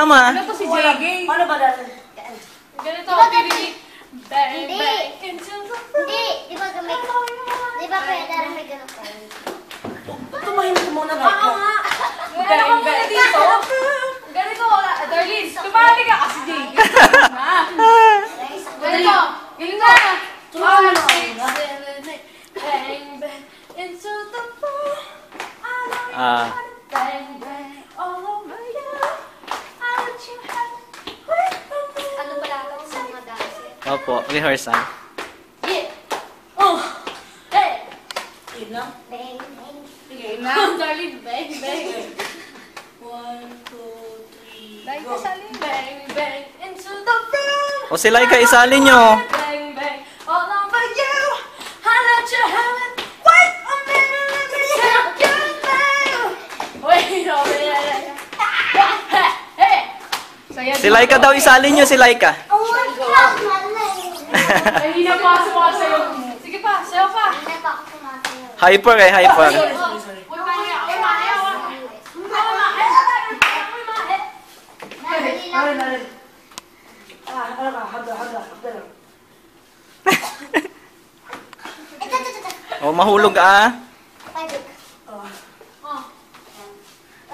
tama. Ano to si JG? Paano ba dati? Ganito, Diba, bibili. Bang, Hindi. bang, into the... Hindi, di ba gamay ka? Di ba kaya dara may ganun ka? Tumahimik ka muna ba? Oo nga. Ano ka muna dito? Ganito, Darlene, tumali ka kasi JG. Ganito, ganito. 5, 6, 7, 8. Bang, bang, into the floor. Bang, bang, all over you. I'll let you have it. Ano ba dapat sa mga dancer? Opo, rehearsal. Yeah. Oh. Hey. Yun lang. Bang, bang. Sige. Darlene, bang, bang. 1, 2, 3, Bang, go. bang, bang, into the floor. O sila isali nyo. Bang, bang, all over you. I'll let you have it. Wait a minute, let me take you there. Wait a minute. Hey. Saya Si Laika daw isali nyo, si Laika. Oh, lang, malay. Hindi na pa sumasayo. Sige pa, sayo pa. Hindi pa ako sumasayaw. Hyper eh, hyper. Sorry, sorry, sorry. Uy, pahiya. Uy, mahiya. Dali lang. Narin, narin. Ano ka? Haga, haga. Haga lang. Ito. O mahulog ah. Pagod. Oh. Oh.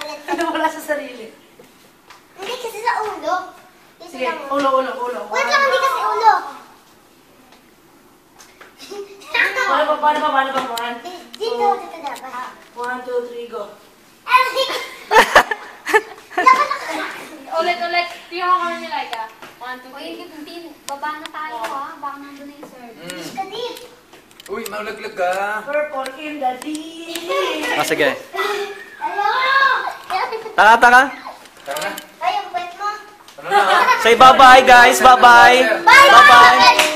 Ulit. Ano wala sa sarili? Hindi kasi sa ulo. Dito Sige, lang. ulo, ulo, ulo. Wait lang, hindi kasi ulo. Paano ba? 1, Dito, dito dapat. 1, 2, 3, go. Ulit, ulit. Tingnan ko kami ni Laika. 1, 2, 3. Baba na tayo ha. Baka nandun na yung sir. Kadit. Uy, maulaglag ka. Purple in the deep. O sige. Ayaw! Tara, tara. Tara na. Ay, ang pwet mo. Ano na? Say bye-bye guys, bye-bye. Bye! Bye-bye.